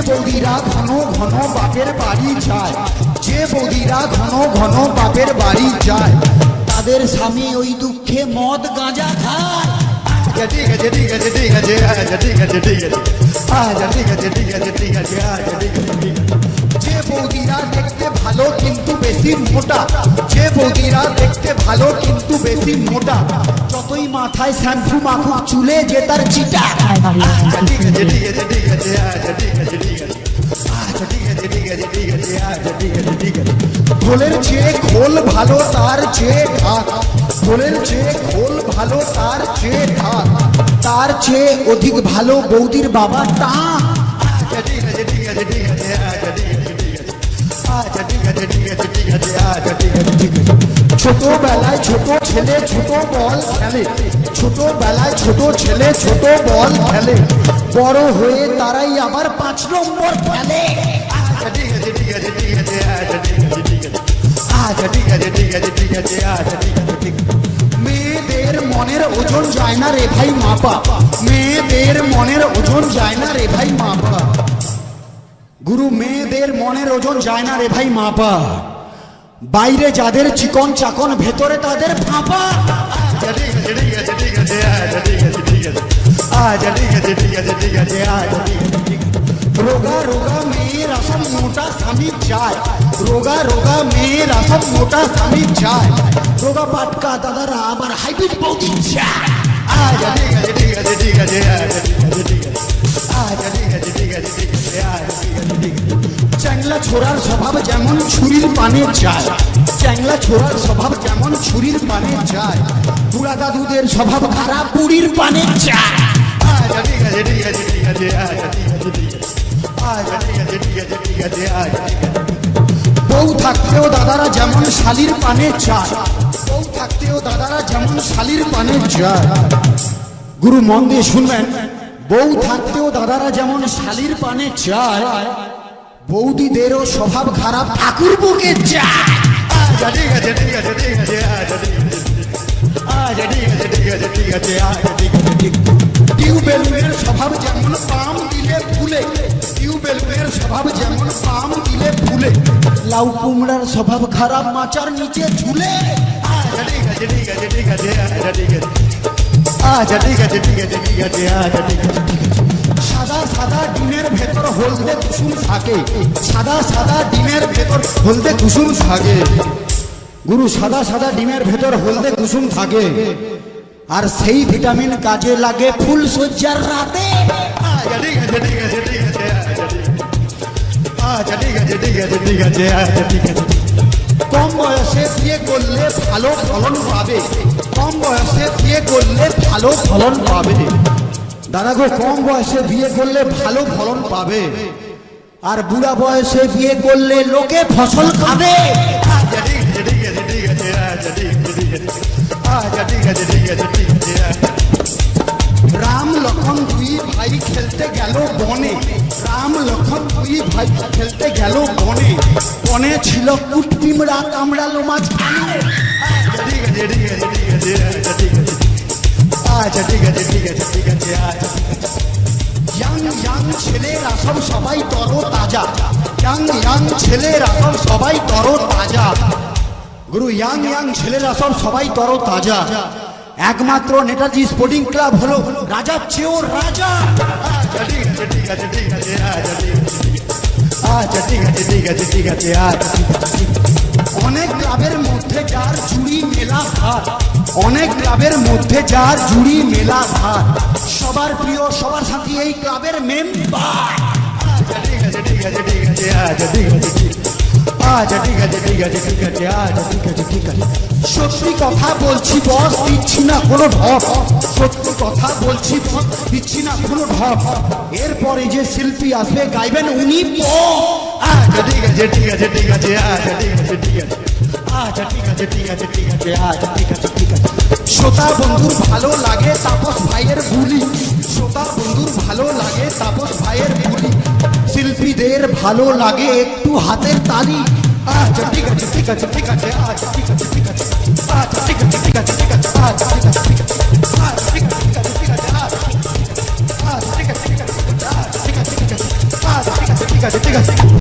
বৌদিরা ঘন ঘন বাপের বাড়ি যায়, যে বৌদিরা ঘন ঘন বাপের বাড়ি যায়, তাদের স্বামী ওই দুঃখে মদ গাঁজা খায়। ঠিক আছে ঠিক আছে ঠিক আছে আচ্ছা ঠিক আছে ঠিক আছে আচ্ছা ঠিক আছে ঠিক আছে ঠিক আছে আচ্ছা ঠিক আছে ঠিক আছে। যে বৌদিরা দেখতে ভালো কিন্তু বেশি মোটা, যে বৌদিরা দেখতে ভালো কিন্তু বেশি মোটা, যতই মাথায় শ্যাম্পু মাখুক চুলে যে তার চিটা। আচ্ছা ঠিক আছে ঠিক আছে ঠিক আছে আচ্ছা ঠিক আছে ঠিক আছে আচ্ছা ঠিক আছে ঠিক আছে ঠিক আছে আচ্ছা ঠিক আছে ঠিক আছে। খোলের চেয়ে খোল ভালো তার চেয়ে ঢাক, খোলের চেয়ে খোল ভালো তার চেয়ে ঢাক, তার চেয়ে অধিক ভালো বৌদির বাবা টাক। আচ্ছা ঠিক আছে ঠিক আছে ঠিক আছে আচ্ছা ঠিক আছে ঠিক আছে আচ্ছা ঠিক আছে ঠিক আছে ঠিক আছে আচ্ছা ঠিক আছে ঠিক আছে। ছোটবেলায় ছোট ছেলে ছোট বল খেলে, ছোটবেলায় ছোট ছেলে ছোট বল খেলে, বড় হয়ে তারাই আবার 5 নম্বর খেলে। আচ্ছা ঠিক আছে ঠিক আছে ঠিক আছে আচ্ছা ঠিক আছে ঠিক আছে আচ্ছা ঠিক আছে ঠিক আছে ঠিক আছে আচ্ছা ঠিক আছে ঠিক আছে। মেয়েদের মনের ওজন যায় না রে ভাই মাপা, মেয়েদের মনের ওজন যায় না রে ভাই মাপা, গুরু মেয়েদের মনের ওজন যায় না রে ভাই মাপা, বাইরে যাদের চিকন চাকন ভেতরে তাদের ফাঁপা। আচ্ছা ঠিক আছে ঠিক আছে ঠিক আছে আচ্ছা ঠিক আছে ঠিক আছে আচ্ছা ঠিক আছে ঠিক আছে ঠিক আছে আচ্ছা ঠিক আছে ঠিক আছে। রোগা রোগা মেয়ের আসল মোটা স্বামী চায়, রোগা রোগা মেয়ের আসল মোটা স্বামী চায়, রোগা পাটকা দাদারা আবার হাইব্রিড বৌদি চায়। আচ্ছা ঠিক আছে ঠিক আছে ঠিক আছে আচ্ছা ঠিক আছে ঠিক আছে আচ্ছা ঠিক আছে ঠিক আছে ঠিক আছে আচ্ছা ঠিক আছে ঠিক আছে। চ্যাংলা ছোড়ার স্বভাব যেমন ছুরির পানে যায়, চ্যাংলা ছোড়ার স্বভাব যেমন ছুরির পানে যায়, বুড়া দাদুদের স্বভাব খারাপ বুড়ির পানে যায়। আচ্ছা ঠিক আছে ঠিক আছে ঠিক আছে আচ্ছা ঠিক আছে ঠিক আছে আচ্ছা ঠিক আছে ঠিক আছে ঠিক আছে আচ্ছা ঠিক আছে। বউ থাকতেও দাদারা যেমন শালির পানে চায়, বউ থাকতেও দাদারা যেমন শালির পানে যায়, গুরু মন দিয়ে শুনবেন, বউ থাকতেও দাদারা যেমন শালির পানে চায়, বৌদিদেরও স্বভাব খারাপ ঠাকুর বুকে চায়। আচ্ছা ঠিক আছে ঠিক আছে ঠিক আছে আচ্ছা ঠিক আছে আচ্ছা ঠিক আছে ঠিক আছে ঠিক আছে আচ্ছা ঠিক আছে ঠিক আছে। টিউবওয়েলের স্বভাব যেমন পাম দিলে ফুলে, টিউবওয়েলের স্বভাব যেমন পাম দিলে ফুলে, লাউ কুমড়ার স্বভাব খারাপ মাচার নিচে ঝুলে। আচ্ছা ঠিক আছে ঠিক আছে ঠিক আছে আচ্ছা ঠিক আছে আচ্ছা ঠিক আছে ঠিক আছে ঠিক আছে আচ্ছা ঠিক আছে ঠিক আছে। সাদা সাদা ডিমের ভেতর হলদে কুসুম থাকে, সাদা সাদা ডিমের ভেতর হলদে কুসুম থাকে, গুরু সাদা সাদা ডিমের ভেতর হলদে কুসুম থাকে, আর সেই ভিটামিন কাজে লাগে ফুল সজ্জার রাতে। আচ্ছা ঠিক আছে ঠিক আছে ঠিক আছে আচ্ছা ঠিক আছে ঠিক আছে ঠিক আছে আচ্ছা ঠিক আছে। কম বয়সে বিয়ে করলে ভালো ফলন পাবে, কম বয়সে বিয়ে করলে ভালো ফলন পাবে, দাদা গো কম বয়সে বিয়ে করলে ভালো ফলন পাবে, আর বুড়া বয়সে বিয়ে করলে লোকে ফসল খাবে। আচ্ছা ঠিক আছে ঠিক আছে ঠিক আছে আচ্ছা ঠিক আছে ঠিক আছে আচ্ছা ঠিক আছে ঠিক আছে ঠিক আছে। রাম লক্ষণ দুই ভাই খেলতে গেল বনে, রাম লক্ষণ দুই ভাই খেলতে গেল বনে, বনে ছিল কুটপিমড়া কামড়ালো মাঝখানে। আচ্ছা ঠিক আছে ঠিক আছে ঠিক আছে আচ্ছা ঠিক আছে আচ্ছা ঠিক আছে ঠিক আছে ঠিক আছে আচ্ছা ঠিক আছে। ইয়াং ইয়াং ছেলেরা সব সবাই তরো তাজা, ইয়াং ইয়াং ছেলেরা সব সবাই তরো তাজা, গুরু ইয়াং ইয়াং ছেলেরা সব সবাই তরো তাজা, একমাত্র নেতাজি স্পোর্টিং ক্লাব হলো রাজার চেয়েও রাজা। আচ্ছা ঠিক আছে ঠিক আছে ঠিক আছে আচ্ছা ঠিক আছে আচ্ছা ঠিক আছে ঠিক আছে ঠিক আছে আচ্ছা ঠিক আছে ঠিক আছে। অনেক ক্লাবের মধ্যে যার জুড়ি মেলা ভার, অনেক ক্লাবের মধ্যে যার জুড়ি মেলা ভার, সবার প্রিয় সবার সাথী এই ক্লাবের মেম্বার। আচ্ছা ঠিক আছে ঠিক আছে ঠিক আছে আচ্ছা ঠিক আছে ঠিক আচ্ছা ঠিক আছে ঠিক আছে ঠিক আছে আচ্ছা ঠিক আছে ঠিক আছে। সত্যি কথা বলছি বস দিচ্ছি না কোনো ঢপ, সত্যি কথা বলছি বস দিচ্ছি না কোনো ঢপ, এরপরে যে শিল্পী আসবে গাইবেন উনি পপ। আচ্ছা ঠিক আছে ঠিক আছে ঠিক আছে আচ্ছা ঠিক আছে ঠিক আছে আচ্ছা ঠিক আছে ঠিক আছে ঠিক আছে আচ্ছা ঠিক আছে ঠিক আছে। শ্রোতা বন্ধুর ভালো লাগে তাপস ভাইয়ের বুলি, শ্রোতা বন্ধুর ভালো লাগে তাপস ভাইয়ের বুলি, শিল্পীদের ভালো লাগে একটু হাতের তালি। আচ্ছা ঠিক আছে ঠিক আছে ঠিক আছে আচ্ছা ঠিক আছে ঠিক আছে আচ্ছা ঠিক আছে ঠিক আছে ঠিক আছে আচ্ছা ঠিক আছে ঠিক আছে আচ্ছা ঠিক আছে ঠিক আছে ঠিক আছে আচ্ছা ঠিক আছে ঠিক আছে ঠিক আছে আচ্ছা ঠিক আছে ঠিক আছে আচ্ছা ঠিক আছে ঠিক আছে ঠিক আছে